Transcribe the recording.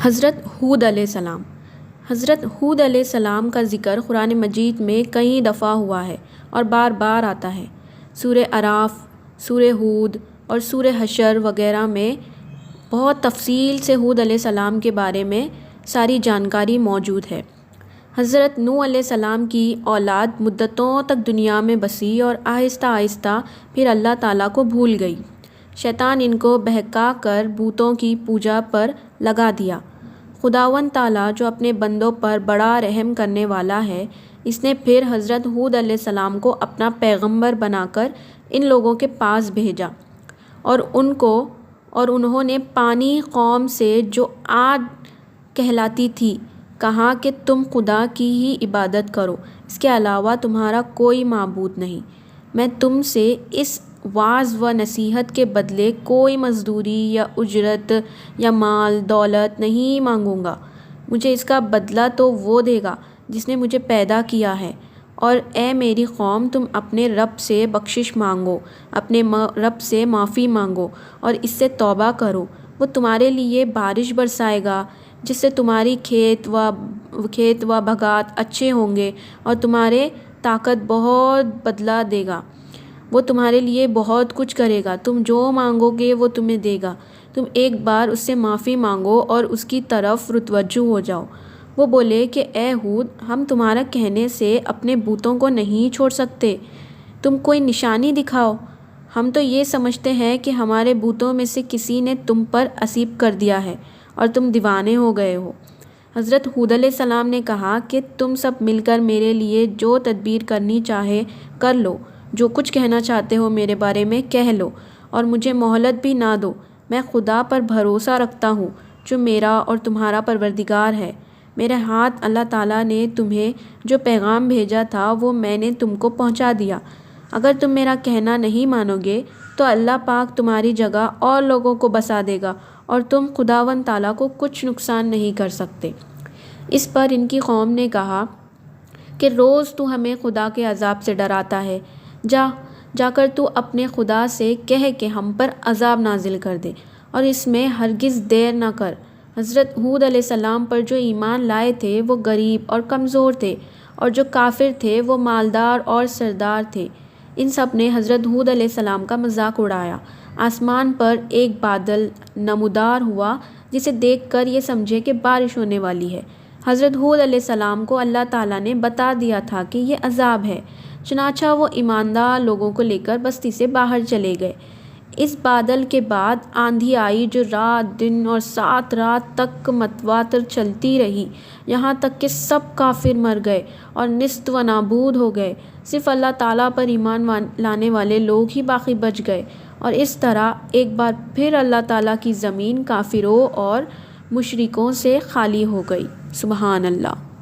حضرت ہود علیہ السلام۔ حضرت ہود علیہ السلام کا ذکر قرآن مجید میں کئی دفعہ ہوا ہے اور بار بار آتا ہے۔ سورہ اعراف، سورہ ہود اور سورہ حشر وغیرہ میں بہت تفصیل سے ہود علیہ السلام کے بارے میں ساری جانکاری موجود ہے۔ حضرت نوح علیہ السلام کی اولاد مدتوں تک دنیا میں بسی اور آہستہ آہستہ پھر اللہ تعالیٰ کو بھول گئی۔ شیطان ان کو بہکا کر بتوں کی پوجا پر لگا دیا۔ خداوند تعالیٰ جو اپنے بندوں پر بڑا رحم کرنے والا ہے، اس نے پھر حضرت ہود علیہ السلام کو اپنا پیغمبر بنا کر ان لوگوں کے پاس بھیجا اور انہوں نے پانی قوم سے جو عاد کہلاتی تھی کہا کہ تم خدا کی ہی عبادت کرو، اس کے علاوہ تمہارا کوئی معبود نہیں۔ میں تم سے اس وعظ و نصیحت کے بدلے کوئی مزدوری یا اجرت یا مال دولت نہیں مانگوں گا۔ مجھے اس کا بدلہ تو وہ دے گا جس نے مجھے پیدا کیا ہے۔ اور اے میری قوم، تم اپنے رب سے بخشش مانگو، اپنے رب سے معافی مانگو اور اس سے توبہ کرو۔ وہ تمہارے لیے بارش برسائے گا جس سے تمہاری کھیت و باغات اچھے ہوں گے اور تمہارے طاقت بہت بدلہ دے گا۔ وہ تمہارے لیے بہت کچھ کرے گا، تم جو مانگو گے وہ تمہیں دے گا۔ تم ایک بار اس سے معافی مانگو اور اس کی طرف متوجہ ہو جاؤ۔ وہ بولے کہ اے ہود، ہم تمہارا کہنے سے اپنے بتوں کو نہیں چھوڑ سکتے، تم کوئی نشانی دکھاؤ۔ ہم تو یہ سمجھتے ہیں کہ ہمارے بتوں میں سے کسی نے تم پر اسیب کر دیا ہے اور تم دیوانے ہو گئے ہو۔ حضرت ہود علیہ السلام نے کہا کہ تم سب مل کر میرے لیے جو تدبیر کرنی چاہے کر لو، جو کچھ کہنا چاہتے ہو میرے بارے میں کہہ لو اور مجھے مہلت بھی نہ دو۔ میں خدا پر بھروسہ رکھتا ہوں جو میرا اور تمہارا پروردگار ہے۔ میرے ہاتھ اللہ تعالیٰ نے تمہیں جو پیغام بھیجا تھا وہ میں نے تم کو پہنچا دیا۔ اگر تم میرا کہنا نہیں مانو گے تو اللہ پاک تمہاری جگہ اور لوگوں کو بسا دے گا اور تم خداوند تعالیٰ کو کچھ نقصان نہیں کر سکتے۔ اس پر ان کی قوم نے کہا کہ روز تو ہمیں خدا کے عذاب سے ڈراتا ہے، جا کر تو اپنے خدا سے کہہ کہ ہم پر عذاب نازل کر دے اور اس میں ہرگز دیر نہ کر۔ حضرت ہود علیہ السلام پر جو ایمان لائے تھے وہ غریب اور کمزور تھے، اور جو کافر تھے وہ مالدار اور سردار تھے۔ ان سب نے حضرت ہود علیہ السلام کا مذاق اڑایا۔ آسمان پر ایک بادل نمودار ہوا جسے دیکھ کر یہ سمجھے کہ بارش ہونے والی ہے۔ حضرت ہود علیہ السلام کو اللہ تعالیٰ نے بتا دیا تھا کہ یہ عذاب ہے، چنانچہ وہ ایماندار لوگوں کو لے کر بستی سے باہر چلے گئے۔ اس بادل کے بعد آندھی آئی جو رات دن اور 7 رات تک متواتر چلتی رہی، یہاں تک کہ سب کافر مر گئے اور نیست و نابود ہو گئے۔ صرف اللہ تعالیٰ پر ایمان لانے والے لوگ ہی باقی بچ گئے، اور اس طرح ایک بار پھر اللہ تعالیٰ کی زمین کافروں اور مشرکوں سے خالی ہو گئی۔ سبحان اللہ۔